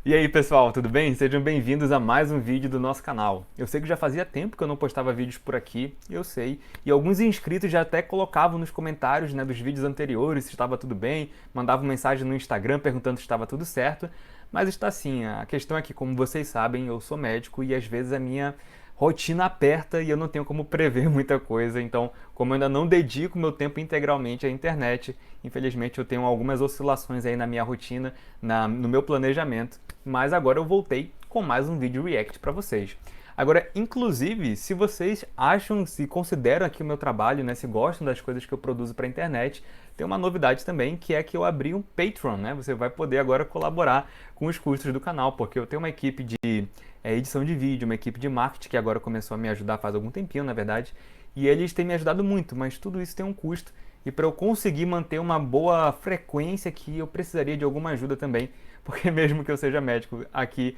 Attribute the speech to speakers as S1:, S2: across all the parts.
S1: E aí pessoal, tudo bem? Sejam bem-vindos a mais um vídeo do nosso canal. Eu sei que já fazia tempo que eu não postava vídeos por aqui, eu sei, e alguns inscritos já até colocavam nos comentários, dos vídeos anteriores se estava tudo bem, mandavam mensagem no Instagram perguntando se estava tudo certo, mas está sim. A questão é que, como vocês sabem, eu sou médico e às vezes a minha rotina aperta e eu não tenho como prever muita coisa, então, como eu ainda não dedico meu tempo integralmente à internet, infelizmente eu tenho algumas oscilações aí na minha rotina, no meu planejamento, mas agora eu voltei com mais um vídeo react para vocês. Agora, inclusive, se vocês acham, se consideram aqui o meu trabalho, se gostam das coisas que eu produzo para a internet, tem uma novidade também, que é que eu abri um Patreon, Você vai poder agora colaborar com os custos do canal, porque eu tenho uma equipe de edição de vídeo, uma equipe de marketing que agora começou a me ajudar faz algum tempinho, na verdade, e eles têm me ajudado muito, mas tudo isso tem um custo, e para eu conseguir manter uma boa frequência aqui, eu precisaria de alguma ajuda também, porque mesmo que eu seja médico, aqui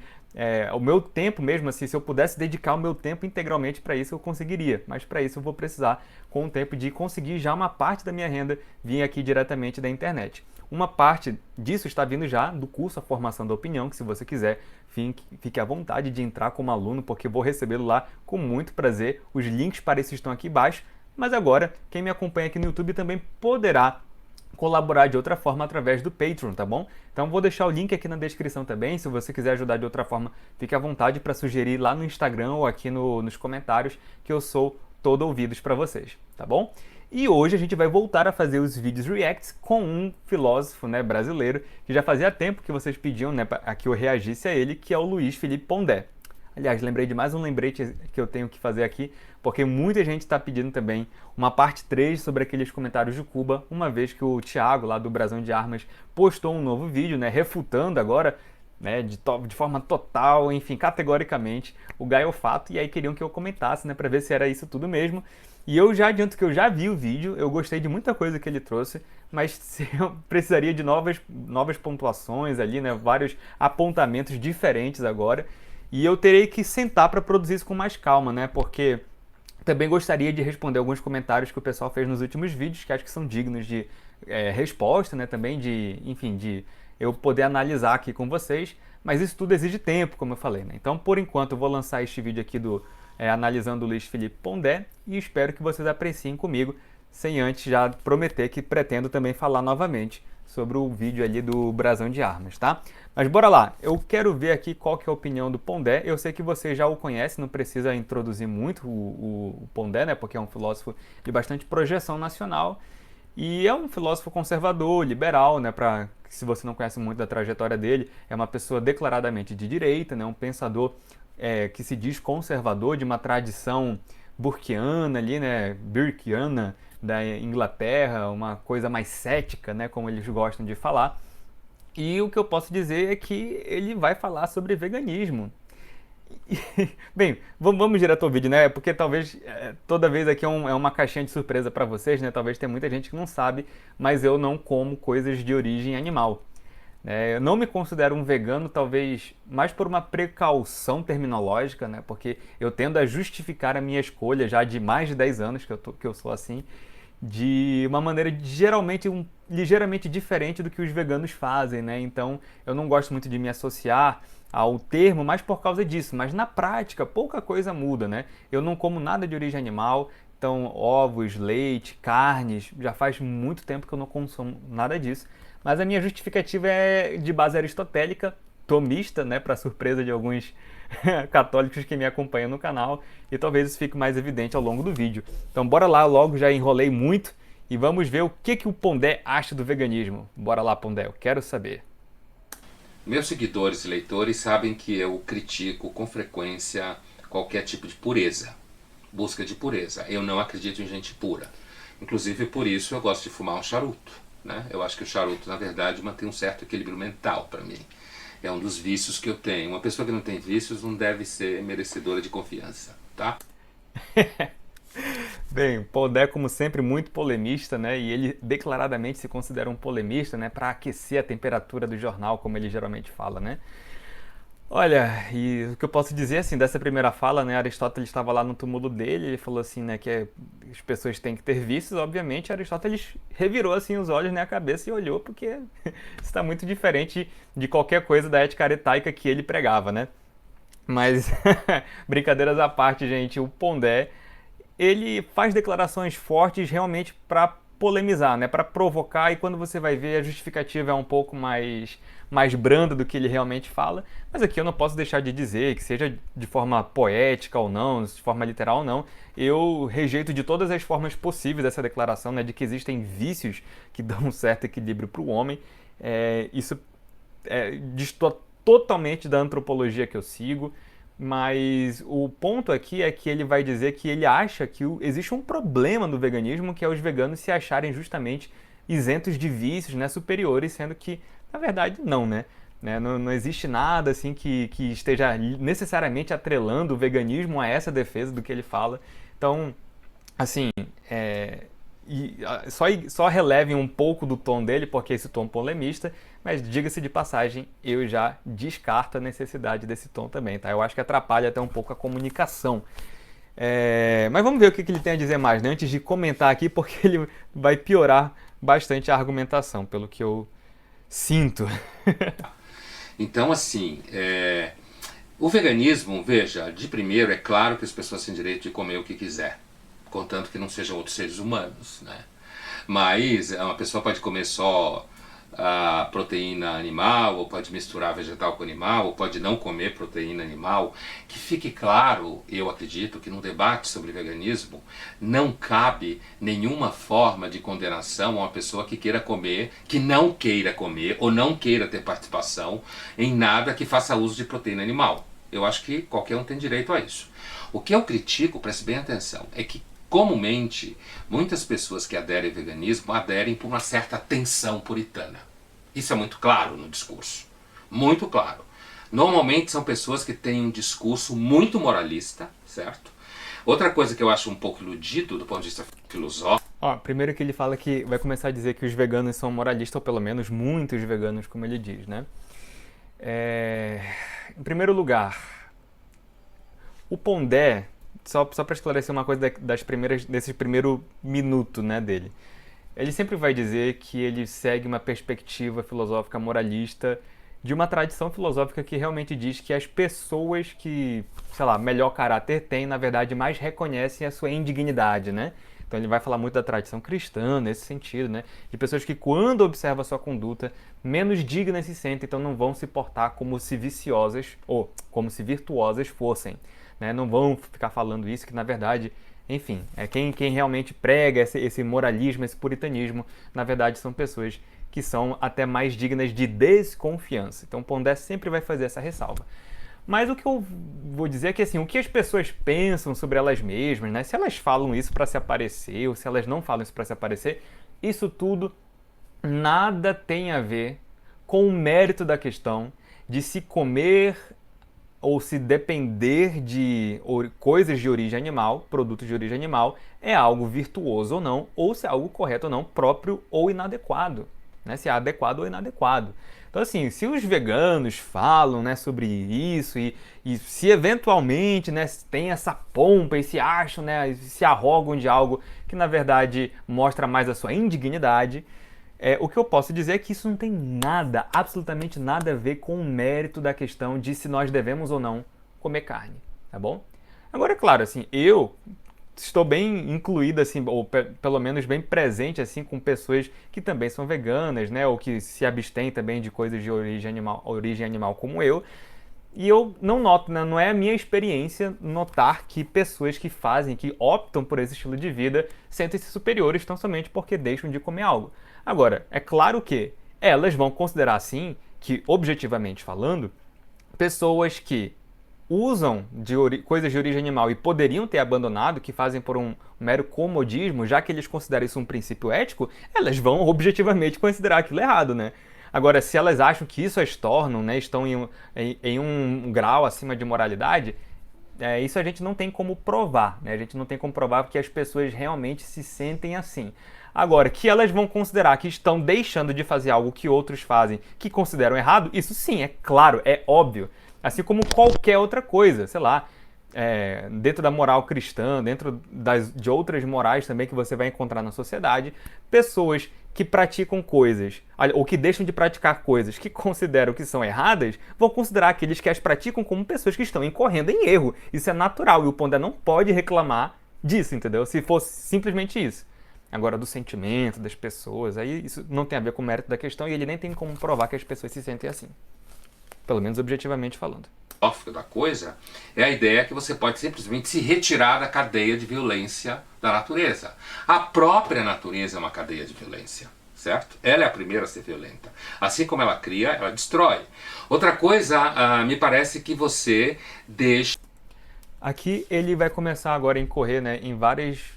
S1: o meu tempo mesmo, assim, se eu pudesse dedicar o meu tempo integralmente para isso, eu conseguiria. Mas para isso eu vou precisar, com o tempo, de conseguir já uma parte da minha renda vir aqui diretamente da internet. Uma parte disso está vindo já do curso A Formação da Opinião, que se você quiser, fique à vontade de entrar como aluno, porque vou recebê-lo lá com muito prazer. Os links para isso estão aqui embaixo. Mas agora, quem me acompanha aqui no YouTube também poderá colaborar de outra forma através do Patreon, tá bom? Então vou deixar o link aqui na descrição também, se você quiser ajudar de outra forma, fique à vontade para sugerir lá no Instagram ou aqui nos comentários, que eu sou todo ouvidos para vocês, tá bom? E hoje a gente vai voltar a fazer os vídeos reacts com um filósofo brasileiro, que já fazia tempo que vocês pediam para que eu reagisse a ele, que é o Luiz Felipe Pondé. Aliás, lembrei de mais um lembrete que eu tenho que fazer aqui, porque muita gente está pedindo também uma parte 3 sobre aqueles comentários de Cuba, uma vez que o Thiago, lá do Brasão de Armas, postou um novo vídeo, refutando agora, de forma total, enfim, categoricamente, o Gaio Fato, e aí queriam que eu comentasse, para ver se era isso tudo mesmo. E eu já adianto que eu já vi o vídeo, eu gostei de muita coisa que ele trouxe, mas eu precisaria de novas pontuações ali, vários apontamentos diferentes agora. E eu terei que sentar para produzir isso com mais calma, Porque também gostaria de responder alguns comentários que o pessoal fez nos últimos vídeos, que acho que são dignos de resposta, Também enfim, de eu poder analisar aqui com vocês. Mas isso tudo exige tempo, como eu falei, Então, por enquanto, eu vou lançar este vídeo aqui analisando o Luiz Felipe Pondé e espero que vocês apreciem comigo, sem antes já prometer que pretendo também falar novamente sobre o vídeo ali do Brasão de Armas, tá? Mas bora lá, eu quero ver aqui qual que é a opinião do Pondé. Eu sei que você já o conhece, não precisa introduzir muito o Pondé, Porque é um filósofo de bastante projeção nacional e é um filósofo conservador, liberal, se você não conhece muito da trajetória dele, é uma pessoa declaradamente de direita, Um pensador que se diz conservador, de uma tradição burkeana ali, Burkeana, da Inglaterra, uma coisa mais cética, Como eles gostam de falar. E o que eu posso dizer é que ele vai falar sobre veganismo. Bem, vamos direto ao vídeo, Porque talvez toda vez aqui é uma caixinha de surpresa para vocês, Talvez tenha muita gente que não sabe, mas eu não como coisas de origem animal. Eu não me considero um vegano, talvez mais por uma precaução terminológica, Porque eu tendo a justificar a minha escolha já de mais de 10 anos que eu sou assim, de uma maneira geralmente ligeiramente diferente do que os veganos fazem, Então eu não gosto muito de me associar ao termo, mas por causa disso. Mas na prática pouca coisa muda, Eu não como nada de origem animal, então ovos, leite, carnes, já faz muito tempo que eu não consumo nada disso. Mas a minha justificativa é de base aristotélica, tomista, para surpresa de alguns católicos que me acompanham no canal, e talvez isso fique mais evidente ao longo do vídeo. Então bora lá, logo já enrolei muito, e vamos ver o que o Pondé acha do veganismo. Bora lá, Pondé, eu quero saber.
S2: Meus seguidores e leitores sabem que eu critico com frequência qualquer tipo de pureza, busca de pureza. Eu não acredito em gente pura. Inclusive por isso eu gosto de fumar um charuto, Eu acho que o charuto, na verdade, mantém um certo equilíbrio mental para mim. É um dos vícios que eu tenho. Uma pessoa que não tem vícios não deve ser merecedora de confiança, tá?
S1: Bem, Pondé, como sempre, muito polemista, E ele declaradamente se considera um polemista, para aquecer a temperatura do jornal, como ele geralmente fala, Olha, e o que eu posso dizer, assim, dessa primeira fala, né, Aristóteles estava lá no túmulo dele, ele falou assim, né, as pessoas têm que ter vícios, obviamente, Aristóteles revirou, assim, os olhos, né, a cabeça e olhou, porque isso está muito diferente de qualquer coisa da ética aretaica que ele pregava, né. Mas, brincadeiras à parte, gente, o Pondé, ele faz declarações fortes realmente para polemizar, né, para provocar, e quando você vai ver a justificativa é um pouco mais branda do que ele realmente fala, mas aqui eu não posso deixar de dizer que seja de forma poética ou não, de forma literal ou não, eu rejeito de todas as formas possíveis essa declaração, né, de que existem vícios que dão um certo equilíbrio para o homem. Isso destoa totalmente da antropologia que eu sigo, mas o ponto aqui é que ele vai dizer que ele acha que existe um problema no veganismo, que é os veganos se acharem justamente isentos de vícios, né, superiores, sendo que, na verdade, não, né? Não existe nada assim que esteja necessariamente atrelando o veganismo a essa defesa do que ele fala. Então, assim, só relevem um pouco do tom dele, porque é esse tom polemista, mas diga-se de passagem, eu já descarto a necessidade desse tom também, tá? Eu acho que atrapalha até um pouco a comunicação. Mas vamos ver o que ele tem a dizer mais, né? Antes de comentar aqui, porque ele vai piorar bastante a argumentação, pelo que eu sinto.
S2: Então, assim, o veganismo, veja, de primeiro, é claro que as pessoas têm direito de comer o que quiser, contanto que não sejam outros seres humanos, né? Mas uma pessoa pode comer só a proteína animal, ou pode misturar vegetal com animal, ou pode não comer proteína animal. Que fique claro, eu acredito, que no debate sobre veganismo não cabe nenhuma forma de condenação a uma pessoa que queira comer, que não queira comer, ou não queira ter participação em nada que faça uso de proteína animal. Eu acho que qualquer um tem direito a isso. O que eu critico, preste bem atenção, é que comumente, muitas pessoas que aderem ao veganismo aderem por uma certa tensão puritana. Isso é muito claro no discurso. Muito claro. Normalmente são pessoas que têm um discurso muito moralista, certo? Outra coisa que eu acho um pouco iludido do ponto de vista filosófico...
S1: Primeiro que ele fala que vai começar a dizer que os veganos são moralistas, ou pelo menos muitos veganos, como ele diz, né? Em primeiro lugar, o Pondé, só para esclarecer uma coisa desse primeiro minuto, né, dele. Ele sempre vai dizer que ele segue uma perspectiva filosófica moralista de uma tradição filosófica que realmente diz que as pessoas que, sei lá, melhor caráter têm, na verdade, mais reconhecem a sua indignidade, né? Então ele vai falar muito da tradição cristã, nesse sentido, né? De pessoas que, quando observam a sua conduta, menos dignas se sentem, então não vão se portar como se viciosas ou como se virtuosas fossem. Né? Não vão ficar falando isso, que na verdade, enfim, quem realmente prega esse moralismo, esse puritanismo, na verdade são pessoas que são até mais dignas de desconfiança. Então Pondé sempre vai fazer essa ressalva. Mas o que eu vou dizer é que assim, o que as pessoas pensam sobre elas mesmas, né? Se elas falam isso para se aparecer ou se elas não falam isso para se aparecer, isso tudo nada tem a ver com o mérito da questão de se comer ou se depender de coisas de origem animal, produtos de origem animal, é algo virtuoso ou não, ou se é algo correto ou não, próprio ou inadequado, né? Se é adequado ou inadequado. Então, assim, se os veganos falam, né, sobre isso e se eventualmente, né, tem essa pompa e se acham, né, se arrogam de algo que, na verdade, mostra mais a sua indignidade, o que eu posso dizer é que isso não tem nada, absolutamente nada a ver com o mérito da questão de se nós devemos ou não comer carne, tá bom? Agora, é claro, assim, eu estou bem incluído, assim, ou pelo menos bem presente, assim, com pessoas que também são veganas, né, ou que se abstêm também de coisas de origem animal como eu, e eu não noto, né, não é a minha experiência notar que pessoas que optam por esse estilo de vida sentem-se superiores tão somente porque deixam de comer algo. Agora, é claro que elas vão considerar, assim, que, objetivamente falando, pessoas que usam coisas de origem animal e poderiam ter abandonado, que fazem por um mero comodismo, já que eles consideram isso um princípio ético, elas vão objetivamente considerar aquilo errado, né? Agora, se elas acham que isso as tornam, né, estão em um grau acima de moralidade, isso a gente não tem como provar, né? A gente não tem como provar porque as pessoas realmente se sentem assim. Agora, que elas vão considerar que estão deixando de fazer algo que outros fazem, que consideram errado, isso sim, é claro, é óbvio. Assim como qualquer outra coisa, sei lá, dentro da moral cristã, dentro de outras morais também que você vai encontrar na sociedade, pessoas que praticam coisas, ou que deixam de praticar coisas que consideram que são erradas, vão considerar aqueles que as praticam como pessoas que estão incorrendo em erro. Isso é natural e o Pondé não pode reclamar disso, entendeu? Se fosse simplesmente isso. Agora, do sentimento das pessoas, aí isso não tem a ver com o mérito da questão e ele nem tem como provar que as pessoas se sentem assim. Pelo menos objetivamente falando.
S2: Da coisa é a ideia que você pode simplesmente se retirar da cadeia de violência da natureza. A própria natureza é uma cadeia de violência, certo? Ela é a primeira a ser violenta. Assim como ela cria, ela destrói. Outra coisa, me parece que você deixa...
S1: Aqui ele vai começar agora a incorrer, né, em vários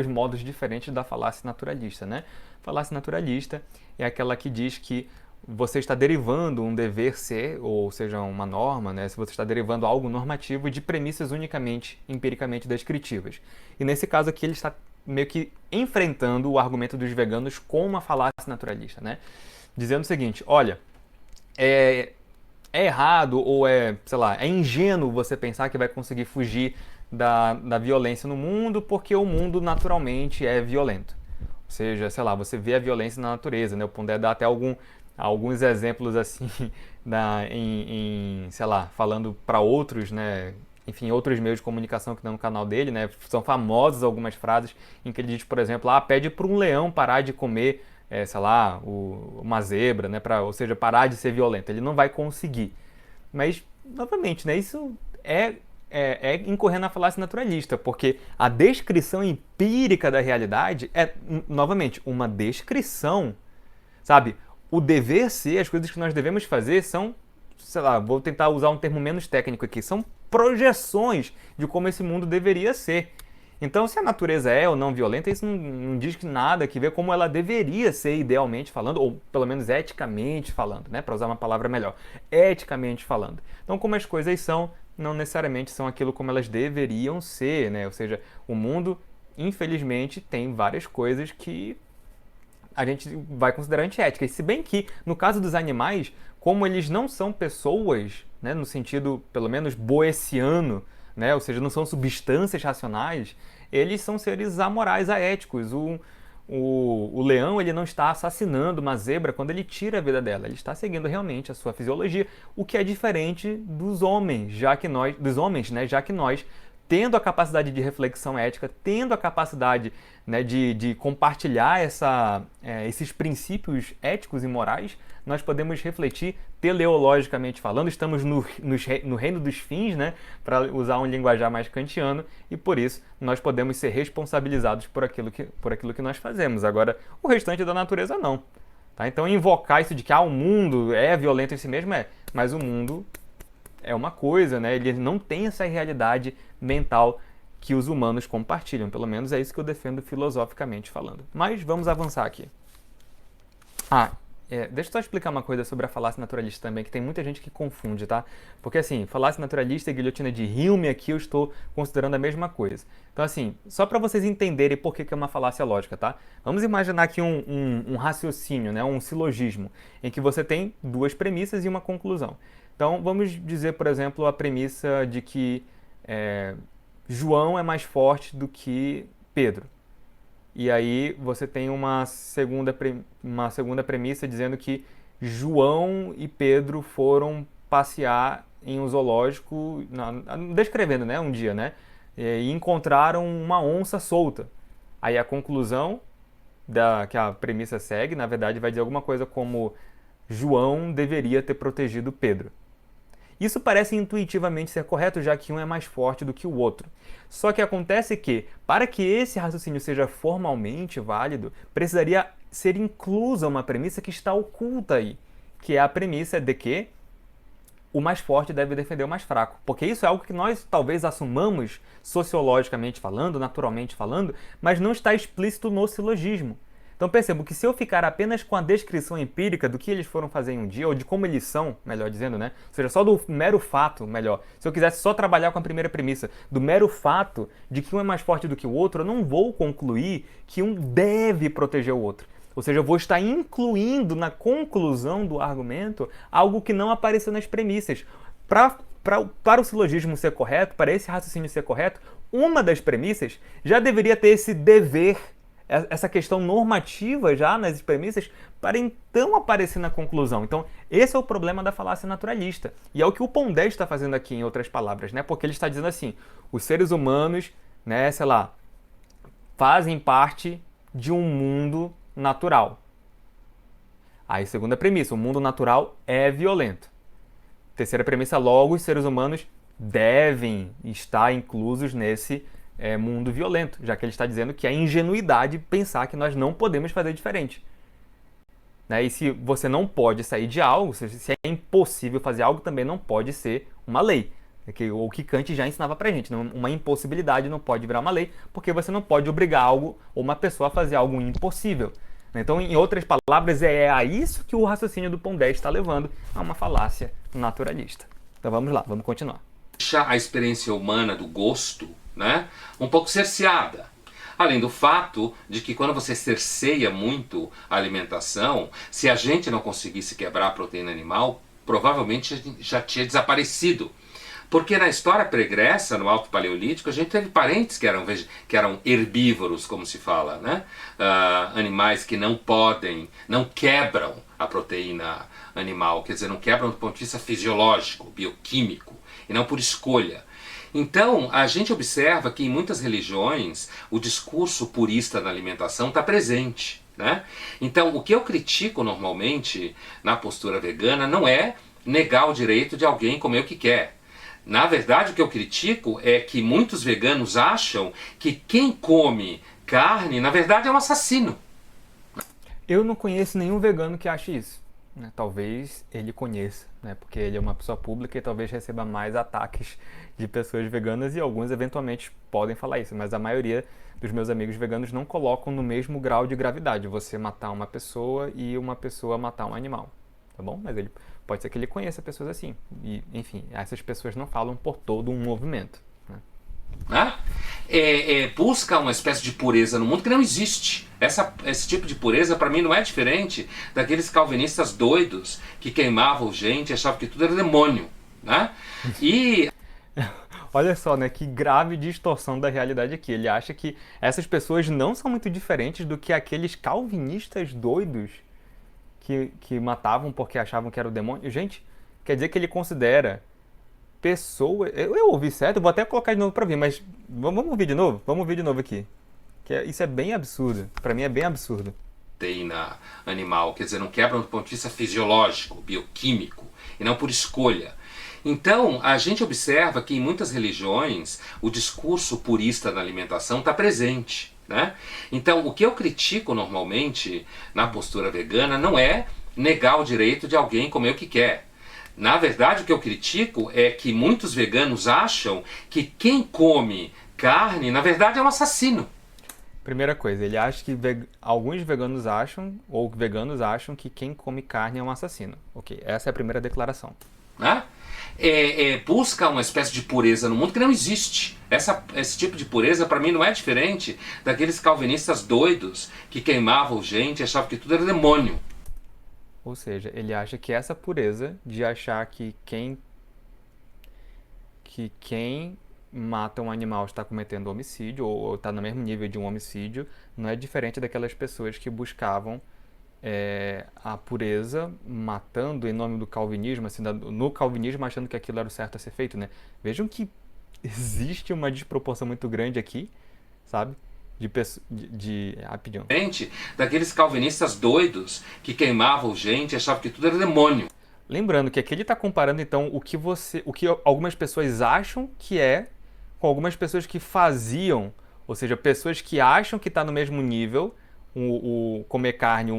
S1: modos diferentes da falácia naturalista, né? Falácia naturalista é aquela que diz que você está derivando um dever ser, ou seja, uma norma, né? Se você está derivando algo normativo de premissas unicamente, empiricamente descritivas. E nesse caso aqui ele está meio que enfrentando o argumento dos veganos com uma falácia naturalista, né? Dizendo o seguinte, olha, é errado ou sei lá, é ingênuo você pensar que vai conseguir fugir da violência no mundo porque o mundo naturalmente é violento. Ou seja, sei lá, você vê a violência na natureza, né? O Pondé dá até alguns exemplos assim, sei lá, falando para outros, né? Enfim, outros meios de comunicação que estão no canal dele, né? São famosas algumas frases em que ele diz, por exemplo, pede para um leão parar de comer, sei lá, uma zebra, né? Ou seja, parar de ser violento. Ele não vai conseguir. Mas, novamente, né? Isso é incorrer na falácia naturalista, porque a descrição empírica da realidade é, novamente, uma descrição, sabe? O dever ser, as coisas que nós devemos fazer são, sei lá, vou tentar usar um termo menos técnico aqui, são projeções de como esse mundo deveria ser. Então, se a natureza é ou não violenta, isso não diz nada que ver como ela deveria ser idealmente falando, ou pelo menos eticamente falando, né? Para usar uma palavra melhor, eticamente falando. Então, como as coisas são, não necessariamente são aquilo como elas deveriam ser, né? Ou seja, o mundo, infelizmente, tem várias coisas que a gente vai considerar antiéticas. Se bem que, no caso dos animais, como eles não são pessoas, né, no sentido, pelo menos, boeciano, né, ou seja, não são substâncias racionais, eles são seres amorais, aéticos. O leão, ele não está assassinando uma zebra quando ele tira a vida dela. Ele está seguindo realmente a sua fisiologia, o que é diferente dos homens, já que nós, tendo a capacidade de reflexão ética, tendo a capacidade, né, de compartilhar esses princípios éticos e morais, nós podemos refletir teleologicamente falando, estamos no reino dos fins, né, para usar um linguajar mais kantiano, e por isso nós podemos ser responsabilizados por aquilo que nós fazemos. Agora, o restante da natureza não. Tá? Então, invocar isso de que o mundo é violento em si mesmo mas o mundo é uma coisa, né? Ele não tem essa realidade mental que os humanos compartilham. Pelo menos é isso que eu defendo filosoficamente falando. Mas vamos avançar aqui. Deixa eu só explicar uma coisa sobre a falácia naturalista também, que tem muita gente que confunde, tá? Porque assim, falácia naturalista e guilhotina de Hume aqui eu estou considerando a mesma coisa. Então assim, só para vocês entenderem por que é uma falácia lógica, tá? Vamos imaginar aqui um raciocínio, né? Um silogismo, em que você tem duas premissas e uma conclusão. Então, vamos dizer, por exemplo, a premissa de que João é mais forte do que Pedro. E aí você tem uma segunda premissa dizendo que João e Pedro foram passear em um zoológico, descrevendo, né, um dia, né, e encontraram uma onça solta. Aí a conclusão que a premissa segue, na verdade, vai dizer alguma coisa como João deveria ter protegido Pedro. Isso parece intuitivamente ser correto, já que um é mais forte do que o outro. Só que acontece que, para que esse raciocínio seja formalmente válido, precisaria ser inclusa uma premissa que está oculta aí, que é a premissa de que o mais forte deve defender o mais fraco. Porque isso é algo que nós talvez assumamos sociologicamente falando, naturalmente falando, mas não está explícito no silogismo. Então percebo que se eu ficar apenas com a descrição empírica do que eles foram fazer em um dia, ou de como eles são, melhor dizendo, né? Ou seja, só do mero fato, melhor. Se eu quisesse só trabalhar com a primeira premissa, do mero fato de que um é mais forte do que o outro, eu não vou concluir que um deve proteger o outro. Ou seja, eu vou estar incluindo na conclusão do argumento algo que não apareceu nas premissas. Para o silogismo ser correto, para esse raciocínio ser correto, uma das premissas já deveria ter esse dever, essa questão normativa já nas premissas, para então aparecer na conclusão. Então, esse é o problema da falácia naturalista. E é o que o Pondé está fazendo aqui, em outras palavras, né? Porque ele está dizendo assim, os seres humanos, né, sei lá, fazem parte de um mundo natural. Aí, segunda premissa, o mundo natural é violento. Terceira premissa, logo os seres humanos devem estar inclusos nesse mundo violento, já que ele está dizendo que é ingenuidade pensar que nós não podemos fazer diferente. Né? E se você não pode sair de algo, se é impossível fazer algo, também não pode ser uma lei. O que Kant já ensinava pra gente, uma impossibilidade não pode virar uma lei, porque você não pode obrigar algo ou uma pessoa a fazer algo impossível. Então, em outras palavras, é a isso que o raciocínio do Pondé está levando a uma falácia naturalista. Então vamos lá, vamos continuar.
S2: Deixa a experiência humana do gosto, né, um pouco cerceada. Além do fato de que quando você cerceia muito a alimentação, se a gente não conseguisse quebrar a proteína animal, provavelmente já tinha desaparecido. Porque na história pregressa, no Alto Paleolítico, a gente teve parentes que eram herbívoros, como se fala, né? Animais que não quebram a proteína animal, quer dizer, não quebram do ponto de vista fisiológico, bioquímico, e não por escolha. Então, a gente observa que em muitas religiões o discurso purista da alimentação está presente, né? Então, o que eu critico normalmente na postura vegana não é negar o direito de alguém comer o que quer. Na verdade, o que eu critico é que muitos veganos acham que quem come carne, na verdade, é um assassino.
S1: Eu não conheço nenhum vegano que ache isso. Né? Talvez ele conheça, né? Porque ele é uma pessoa pública e talvez receba mais ataques de pessoas veganas e alguns eventualmente podem falar isso, mas a maioria dos meus amigos veganos não colocam no mesmo grau de gravidade você matar uma pessoa e uma pessoa matar um animal, tá bom? Mas ele pode ser que ele conheça pessoas assim. E, enfim, essas pessoas não falam por todo um movimento.
S2: Né? Busca uma espécie de pureza no mundo que não existe. Esse tipo de pureza, para mim, não é diferente daqueles calvinistas doidos que queimavam gente e achavam que tudo era demônio. Né? E...
S1: Olha só, né? Que grave distorção da realidade aqui. Ele acha que essas pessoas não são muito diferentes do que aqueles calvinistas doidos que matavam porque achavam que era o demônio. Gente, quer dizer que ele considera pessoa... Eu ouvi certo, eu vou até colocar de novo pra ver, mas vamos ouvir de novo? Vamos ouvir de novo aqui. Isso é bem absurdo. Pra mim é bem absurdo.
S2: Proteína animal, quer dizer, não quebram do ponto de vista fisiológico, bioquímico, e não por escolha. Então, a gente observa que em muitas religiões o discurso purista da alimentação está presente. Né? Então, o que eu critico normalmente na postura vegana não é negar o direito de alguém comer o que quer. Na verdade, o que eu critico é que muitos veganos acham que quem come carne, na verdade, é um assassino.
S1: Primeira coisa, ele acha que alguns veganos acham, ou veganos acham que quem come carne é um assassino. Ok, essa é a primeira declaração.
S2: Né? Busca uma espécie de pureza no mundo que não existe. Esse tipo de pureza, para mim, não é diferente daqueles calvinistas doidos que queimavam gente e achavam que tudo era demônio.
S1: Ou seja, ele acha que essa pureza de achar que quem mata um animal está cometendo homicídio, ou está no mesmo nível de um homicídio, não é diferente daquelas pessoas que buscavam a pureza, matando em nome do calvinismo, assim, no calvinismo, achando que aquilo era o certo a ser feito, né? Vejam que existe uma desproporção muito grande aqui, sabe? Rapidinho.
S2: Daqueles calvinistas doidos que queimavam gente e achavam que tudo era demônio.
S1: Lembrando que aqui ele está comparando, então, o que algumas pessoas acham que é com algumas pessoas que faziam, ou seja, pessoas que acham que está no mesmo nível, o comer carne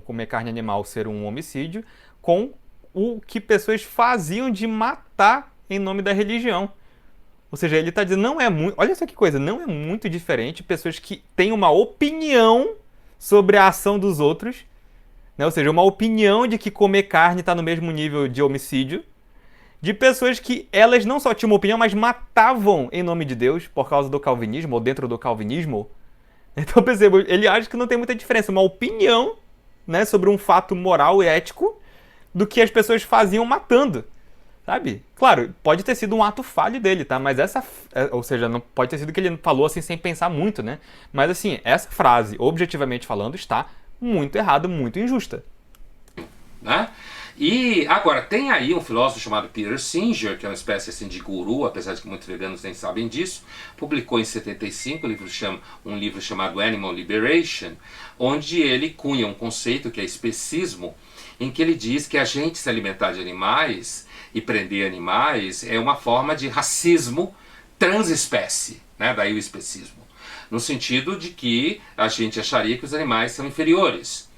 S1: comer carne animal ser um homicídio, com o que pessoas faziam de matar em nome da religião. Ou seja, ele está dizendo, não é muito... Olha só que coisa, não é muito diferente pessoas que têm uma opinião sobre a ação dos outros, né? Ou seja, uma opinião de que comer carne está no mesmo nível de homicídio, de pessoas que elas não só tinham uma opinião, mas matavam em nome de Deus por causa do calvinismo, ou dentro do calvinismo, Então perceba, ele acha que não tem muita diferença, uma opinião, né, sobre um fato moral e ético do que as pessoas faziam matando, sabe? Claro, pode ter sido um ato falho dele, tá? Mas ou seja, não pode ter sido que ele falou assim sem pensar muito, né? Mas assim, essa frase, objetivamente falando, está muito errada, muito injusta.
S2: Né? E agora, tem aí um filósofo chamado Peter Singer, que é uma espécie assim, de guru, apesar de que muitos veganos nem sabem disso, publicou em 75 um livro chamado Animal Liberation, onde ele cunha um conceito que é especismo, em que ele diz que a gente se alimentar de animais e prender animais é uma forma de racismo transespécie, né? Daí o especismo, no sentido de que a gente acharia que os animais são inferiores.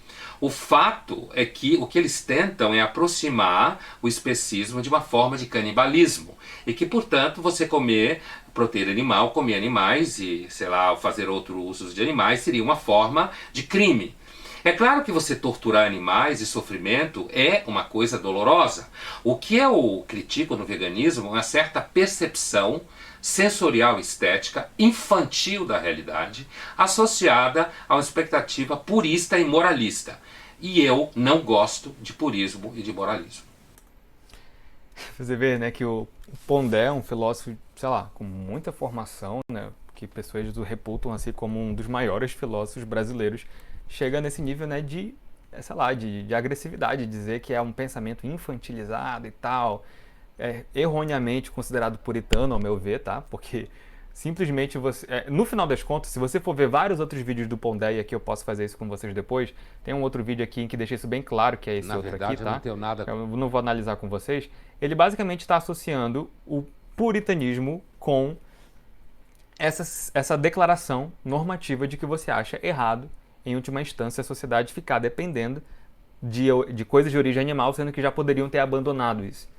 S2: O fato é que o que eles tentam é aproximar o especismo de uma forma de canibalismo. E que, portanto, você comer proteína animal, comer animais e, sei lá, fazer outros usos de animais seria uma forma de crime. É claro que você torturar animais e sofrimento é uma coisa dolorosa. O que eu critico no veganismo é uma certa percepção sensorial estética infantil da realidade, associada a uma expectativa purista e moralista. E eu não gosto de purismo e de moralismo.
S1: Você vê, né, que o Pondé é um filósofo, sei lá, com muita formação, né, que pessoas o reputam assim como um dos maiores filósofos brasileiros, chega nesse nível, né, de, sei lá, de agressividade, dizer que é um pensamento infantilizado e tal, erroneamente considerado puritano, ao meu ver, tá? Porque simplesmente você... no final das contas, se você for ver vários outros vídeos do Pondé, e aqui eu posso fazer isso com vocês depois, tem um outro vídeo aqui em que deixa isso bem claro, que é esse outro aqui, tá?
S2: Eu não tenho nada...
S1: Eu não vou analisar com vocês. Ele basicamente está associando o puritanismo com essa declaração normativa de que você acha errado, em última instância, a sociedade ficar dependendo de coisas de origem animal, sendo que já poderiam ter abandonado isso.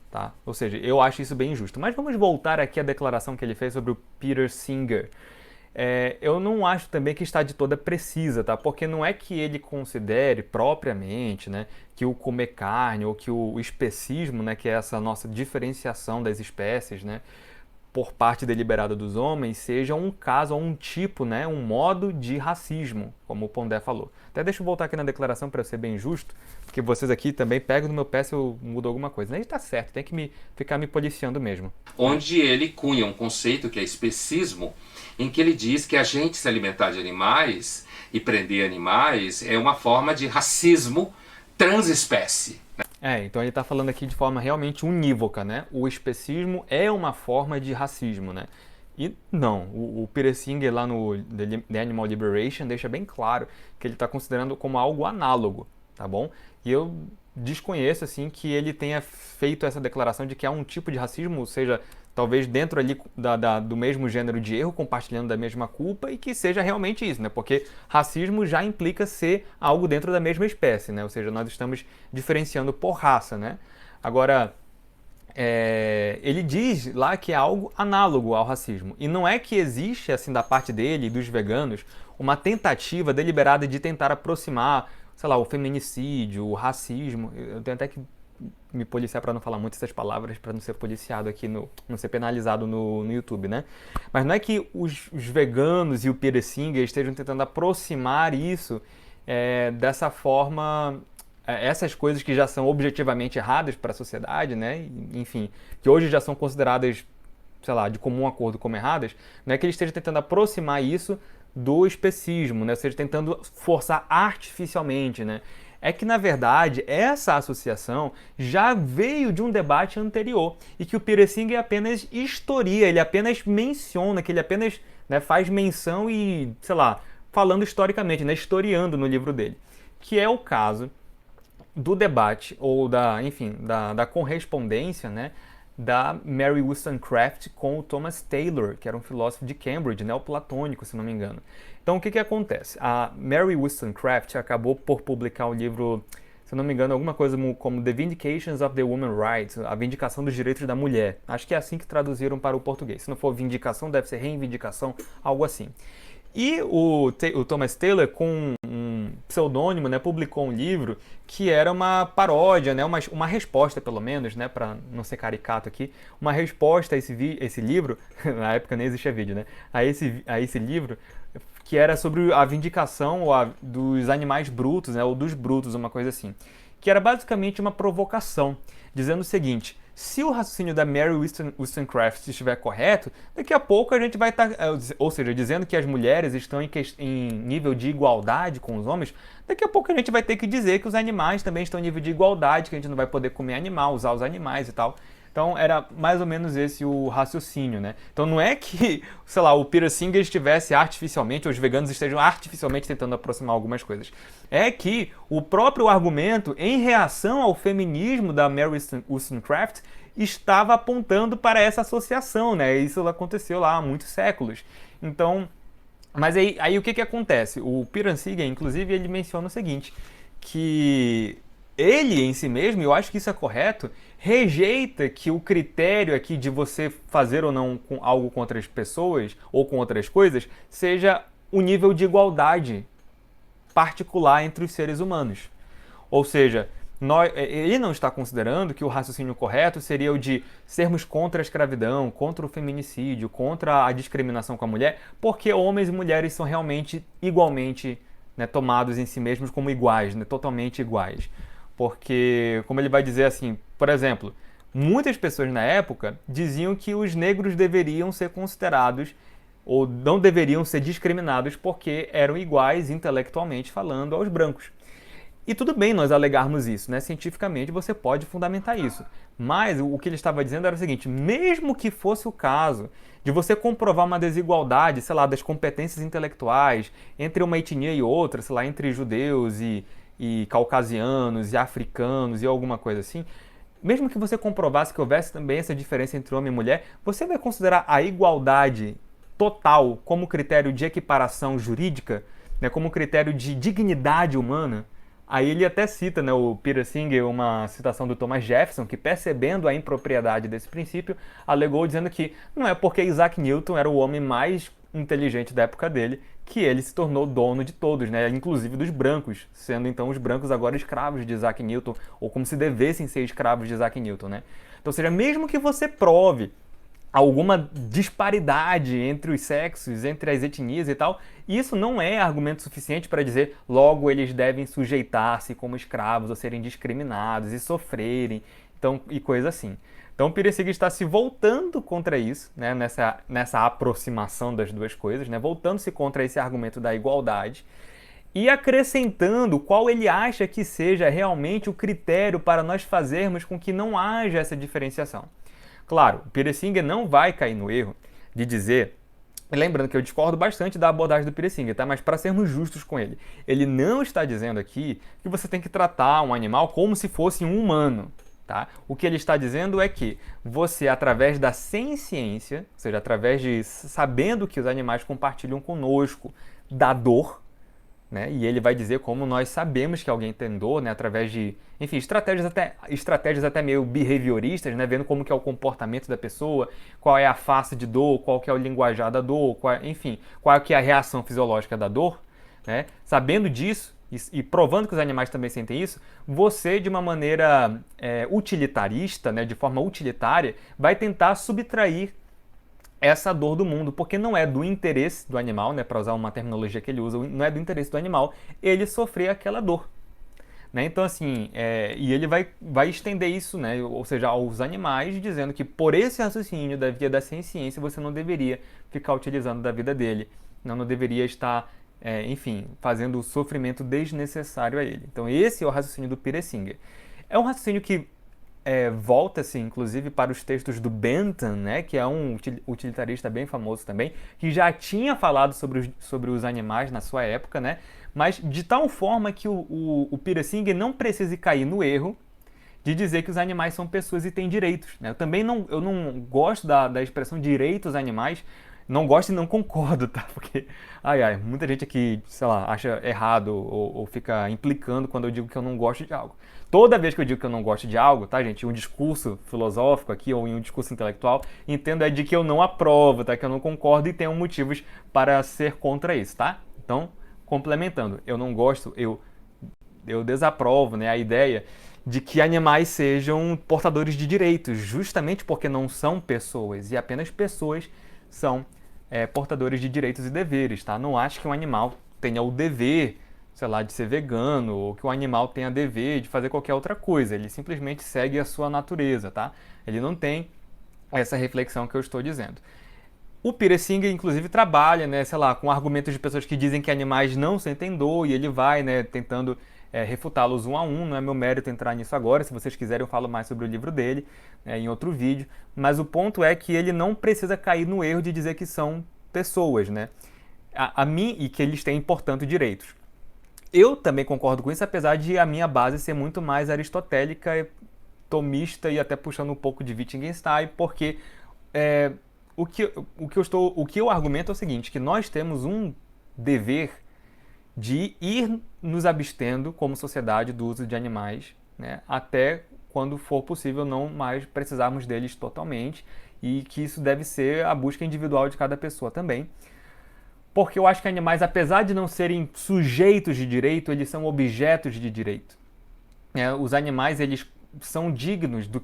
S1: Tá? Ou seja, eu acho isso bem injusto. Mas vamos voltar aqui à declaração que ele fez sobre o Peter Singer. Eu não acho também que está de toda precisa, tá? Porque não é que ele considere propriamente, né, que o comer carne ou que o especismo, né, que é essa nossa diferenciação das espécies, né, por parte deliberada dos homens, seja um caso ou um tipo, né, um modo de racismo, como o Pondé falou. Até deixa eu voltar aqui na declaração para ser bem justo, porque vocês aqui também pegam no meu pé se eu mudo alguma coisa. Ele está certo, tem que ficar me policiando mesmo.
S2: Onde ele cunha um conceito que é especismo, em que ele diz que a gente se alimentar de animais e prender animais é uma forma de racismo transespécie.
S1: Então ele está falando aqui de forma realmente unívoca, né? O especismo é uma forma de racismo, né? E não, o Peter Singer lá no The Animal Liberation deixa bem claro que ele está considerando como algo análogo, tá bom? E eu desconheço, assim, que ele tenha feito essa declaração de que há um tipo de racismo, ou seja, talvez dentro ali do mesmo gênero de erro, compartilhando da mesma culpa, e que seja realmente isso, né? Porque racismo já implica ser algo dentro da mesma espécie, né? Ou seja, nós estamos diferenciando por raça, né? Agora, ele diz lá que é algo análogo ao racismo. E não é que existe, assim, da parte dele e dos veganos, uma tentativa deliberada de tentar aproximar, sei lá, o feminicídio, o racismo. Eu tenho até que me policiar para não falar muito essas palavras, para não ser policiado aqui, não ser penalizado no YouTube, né? Mas não é que os veganos e o Peter Singer estejam tentando aproximar isso dessa forma, essas coisas que já são objetivamente erradas para a sociedade, né? Enfim, que hoje já são consideradas, sei lá, de comum acordo como erradas, não é que ele esteja tentando aproximar isso do especismo, né? Ou seja, tentando forçar artificialmente, né? É que, na verdade, essa associação já veio de um debate anterior e que o Peter Singer apenas historia, ele apenas menciona, que ele apenas, né, faz menção e, sei lá, falando historicamente, né, historiando no livro dele, que é o caso do debate ou da correspondência, né, da Mary Wollstonecraft com o Thomas Taylor, que era um filósofo de Cambridge, neoplatônico, se não me engano. Então, o que acontece? A Mary Wollstonecraft acabou por publicar o livro, se não me engano, alguma coisa como The Vindications of the Woman Rights, a Vindicação dos Direitos da Mulher. Acho que é assim que traduziram para o português. Se não for vindicação, deve ser reivindicação, algo assim. E o Thomas Taylor, com um pseudônimo, né, publicou um livro que era uma paródia, né, uma resposta, pelo menos, né, para não ser caricato aqui, uma resposta a esse livro, na época nem existia vídeo, né, a esse livro, que era sobre a vindicação dos animais brutos, né, ou dos brutos, uma coisa assim, que era basicamente uma provocação, dizendo o seguinte: se o raciocínio da Mary Wollstonecraft estiver correto, daqui a pouco a gente vai estar, ou seja, dizendo que as mulheres estão em nível de igualdade com os homens, daqui a pouco a gente vai ter que dizer que os animais também estão em nível de igualdade, que a gente não vai poder comer animal, usar os animais e tal. Então era mais ou menos esse o raciocínio, né? Então não é que, sei lá, o Peter Singer estivesse artificialmente, ou os veganos estejam artificialmente tentando aproximar algumas coisas. É que o próprio argumento, em reação ao feminismo da Mary Wollstonecraft, estava apontando para essa associação, né? Isso aconteceu lá há muitos séculos. Então, mas aí o que acontece? O Peter Singer, inclusive, ele menciona o seguinte, que ele em si mesmo, e eu acho que isso é correto, rejeita que o critério aqui de você fazer ou não algo com outras pessoas ou com outras coisas seja o nível de igualdade particular entre os seres humanos. Ou seja, ele não está considerando que o raciocínio correto seria o de sermos contra a escravidão, contra o feminicídio, contra a discriminação com a mulher, porque homens e mulheres são realmente igualmente, né, tomados em si mesmos como iguais, né, totalmente iguais. Porque, como ele vai dizer assim, por exemplo, muitas pessoas na época diziam que os negros deveriam ser considerados ou não deveriam ser discriminados porque eram iguais intelectualmente falando aos brancos. E tudo bem nós alegarmos isso, né? Cientificamente você pode fundamentar isso. Mas o que ele estava dizendo era o seguinte: mesmo que fosse o caso de você comprovar uma desigualdade, sei lá, das competências intelectuais entre uma etnia e outra, sei lá, entre judeus e caucasianos e africanos e alguma coisa assim, mesmo que você comprovasse que houvesse também essa diferença entre homem e mulher, você vai considerar a igualdade total como critério de equiparação jurídica, né, como critério de dignidade humana? Aí ele até cita, né, o Peter Singer, uma citação do Thomas Jefferson, que, percebendo a impropriedade desse princípio, alegou dizendo que não é porque Isaac Newton era o homem mais inteligente da época dele que ele se tornou dono de todos, né? Inclusive dos brancos, sendo então os brancos agora escravos de Isaac Newton, ou como se devessem ser escravos de Isaac Newton, né? Então, ou seja, mesmo que você prove alguma disparidade entre os sexos, entre as etnias e tal, isso não é argumento suficiente para dizer logo eles devem sujeitar-se como escravos ou serem discriminados e sofrerem, então, e coisa assim. Então, o Peter Singer está se voltando contra isso, né, nessa aproximação das duas coisas, né, voltando-se contra esse argumento da igualdade e acrescentando qual ele acha que seja realmente o critério para nós fazermos com que não haja essa diferenciação. Claro, o Peter Singer não vai cair no erro de dizer, lembrando que eu discordo bastante da abordagem do Peter Singer, tá? Mas para sermos justos com ele, ele não está dizendo aqui que você tem que tratar um animal como se fosse um humano. Tá? O que ele está dizendo é que você, através da ciência, ou seja, através de sabendo que os animais compartilham conosco da dor, né? E ele vai dizer como nós sabemos que alguém tem dor, né? Através de, enfim, estratégias até meio behavioristas, né? Vendo como que é o comportamento da pessoa, qual é a face de dor, qual que é o linguajar da dor, enfim, qual que é a reação fisiológica da dor, né? Sabendo disso, e provando que os animais também sentem isso, você, de uma maneira utilitarista, né, de forma utilitária, vai tentar subtrair essa dor do mundo, porque não é do interesse do animal, né, para usar uma terminologia que ele usa, não é do interesse do animal ele sofrer aquela dor. Né? Então, assim, e ele vai estender isso, né, ou seja, aos animais, dizendo que por esse raciocínio da via da ciência você não deveria ficar utilizando da vida dele, não deveria estar enfim, fazendo o sofrimento desnecessário a ele. Então esse é o raciocínio do Peter Singer. É um raciocínio que volta-se, inclusive, para os textos do Bentham, né, que é um utilitarista bem famoso também, que já tinha falado sobre os animais na sua época, né, mas de tal forma que o Peter Singer não precise cair no erro de dizer que os animais são pessoas e têm direitos. Né? Eu não gosto da expressão direitos animais. Não gosto e não concordo, tá? Porque, muita gente aqui, sei lá, acha errado ou fica implicando quando eu digo que eu não gosto de algo. Toda vez que eu digo que eu não gosto de algo, tá, gente? Um discurso filosófico aqui ou em um discurso intelectual, entendo de que eu não aprovo, tá? Que eu não concordo e tenho motivos para ser contra isso, tá? Então, complementando, eu não gosto, eu desaprovo, né, a ideia de que animais sejam portadores de direitos, justamente porque não são pessoas e apenas pessoas são portadores de direitos e deveres, tá? Não acho que um animal tenha o dever, sei lá, de ser vegano, ou que o animal tenha dever de fazer qualquer outra coisa. Ele simplesmente segue a sua natureza, tá? Ele não tem essa reflexão que eu estou dizendo. O Peter Singer, inclusive, trabalha, né, sei lá, com argumentos de pessoas que dizem que animais não sentem dor, e ele vai, né, tentando refutá-los um a um. Não é meu mérito entrar nisso agora. Se vocês quiserem, eu falo mais sobre o livro dele, né, em outro vídeo. Mas o ponto é que ele não precisa cair no erro de dizer que são pessoas, né? A mim, e que eles têm, portanto, direitos. Eu também concordo com isso, apesar de a minha base ser muito mais aristotélica, tomista e até puxando um pouco de Wittgenstein, porque o que eu argumento é o seguinte, que nós temos um dever de ir nos abstendo como sociedade do uso de animais, né, até quando for possível não mais precisarmos deles totalmente, e que isso deve ser a busca individual de cada pessoa também. Porque eu acho que animais, apesar de não serem sujeitos de direito, eles são objetos de direito. Os animais, eles são dignos do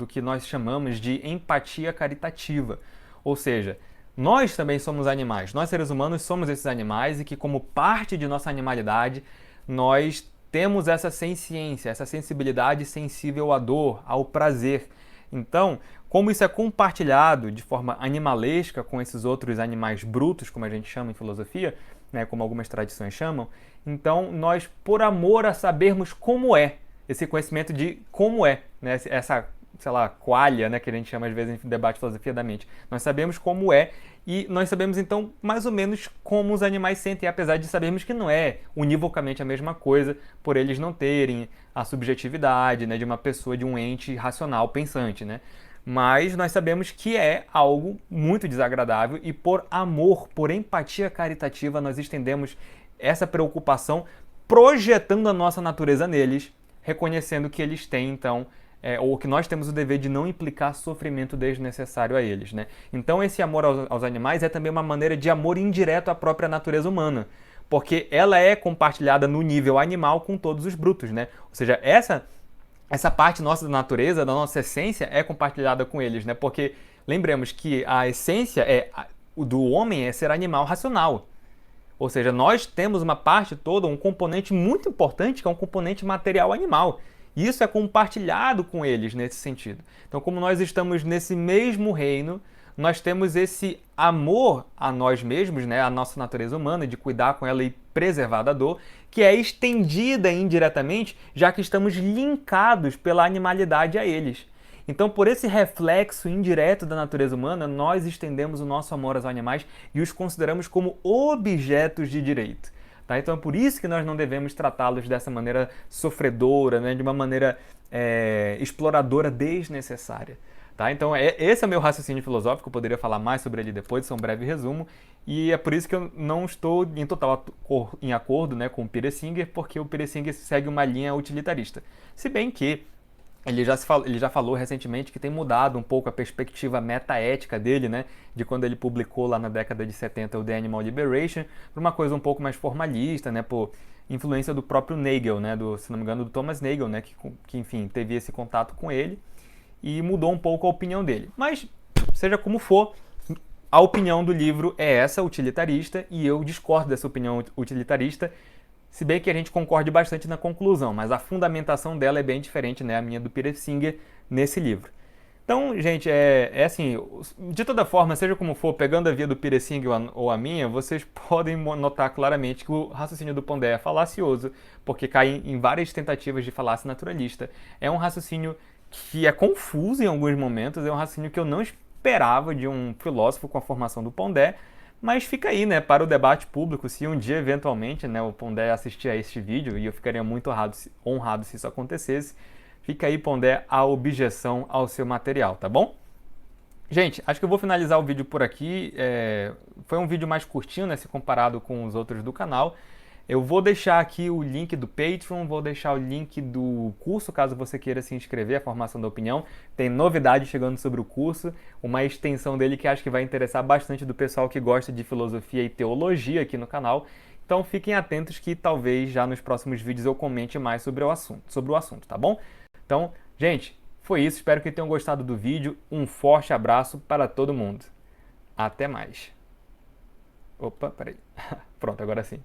S1: que nós chamamos de empatia caritativa. Ou seja, nós também somos animais. Nós, seres humanos, somos esses animais, e que, como parte de nossa animalidade, nós temos essa senciência, essa sensibilidade sensível à dor, ao prazer. Então, como isso é compartilhado de forma animalesca com esses outros animais brutos, como a gente chama em filosofia, né, como algumas tradições chamam, então nós, por amor a sabermos como é, esse conhecimento de como é, né, essa, sei lá, qualia, né, que a gente chama às vezes em debate de filosofia da mente, nós sabemos como é, e nós sabemos então mais ou menos como os animais sentem, apesar de sabermos que não é univocamente a mesma coisa, por eles não terem a subjetividade, né, de uma pessoa, de um ente racional pensante, né? Mas nós sabemos que é algo muito desagradável, e por amor, por empatia caritativa, nós estendemos essa preocupação, projetando a nossa natureza neles, reconhecendo que eles têm, então, ou que nós temos o dever de não implicar sofrimento desnecessário a eles, né? Então esse amor aos animais é também uma maneira de amor indireto à própria natureza humana, porque ela é compartilhada no nível animal com todos os brutos, né? Ou seja, essa parte nossa da natureza, da nossa essência, é compartilhada com eles, né? Porque lembremos que a essência do homem é ser animal racional. Ou seja, nós temos uma parte toda, um componente muito importante, que é um componente material animal. E isso é compartilhado com eles nesse sentido. Então, como nós estamos nesse mesmo reino, nós temos esse amor a nós mesmos, né, a nossa natureza humana, de cuidar com ela e preservar da dor, que é estendida indiretamente, já que estamos linkados pela animalidade a eles. Então, por esse reflexo indireto da natureza humana, nós estendemos o nosso amor aos animais e os consideramos como objetos de direito. Tá? Então, é por isso que nós não devemos tratá-los dessa maneira sofredora, né, de uma maneira exploradora desnecessária. Tá? Então, esse é o meu raciocínio filosófico. Eu poderia falar mais sobre ele depois, isso é um breve resumo. E é por isso que eu não estou em total em acordo, né, com o Peter Singer, porque o Peter Singer segue uma linha utilitarista. Se bem que ele já falou recentemente que tem mudado um pouco a perspectiva metaética dele, né, de quando ele publicou lá na década de 70 o The Animal Liberation, para uma coisa um pouco mais formalista, né, por influência do próprio Nagel, né, se não me engano, do Thomas Nagel, né, que enfim, teve esse contato com ele e mudou um pouco a opinião dele. Mas, seja como for, a opinião do livro é essa, utilitarista, e eu discordo dessa opinião utilitarista, se bem que a gente concorde bastante na conclusão, mas a fundamentação dela é bem diferente, né, a minha do Peter Singer nesse livro. Então, gente, é assim, de toda forma, seja como for, pegando a via do Peter Singer ou a minha, vocês podem notar claramente que o raciocínio do Pondé é falacioso, porque cai em várias tentativas de falácia naturalista. É um raciocínio que é confuso em alguns momentos, é um raciocínio que eu não esperava de um filósofo com a formação do Pondé, mas fica aí, né, para o debate público, se um dia, eventualmente, né, o Pondé assistir a este vídeo, e eu ficaria muito honrado se isso acontecesse, fica aí, Pondé, a objeção ao seu material, tá bom? Gente, acho que eu vou finalizar o vídeo por aqui. Foi um vídeo mais curtinho, né, se comparado com os outros do canal. Eu vou deixar aqui o link do Patreon, vou deixar o link do curso, caso você queira se inscrever, a Formação da Opinião. Tem novidade chegando sobre o curso, uma extensão dele que acho que vai interessar bastante do pessoal que gosta de filosofia e teologia aqui no canal. Então fiquem atentos que talvez já nos próximos vídeos eu comente mais sobre o assunto, tá bom? Então, gente, foi isso. Espero que tenham gostado do vídeo. Um forte abraço para todo mundo. Até mais! Opa, peraí. Pronto, agora sim.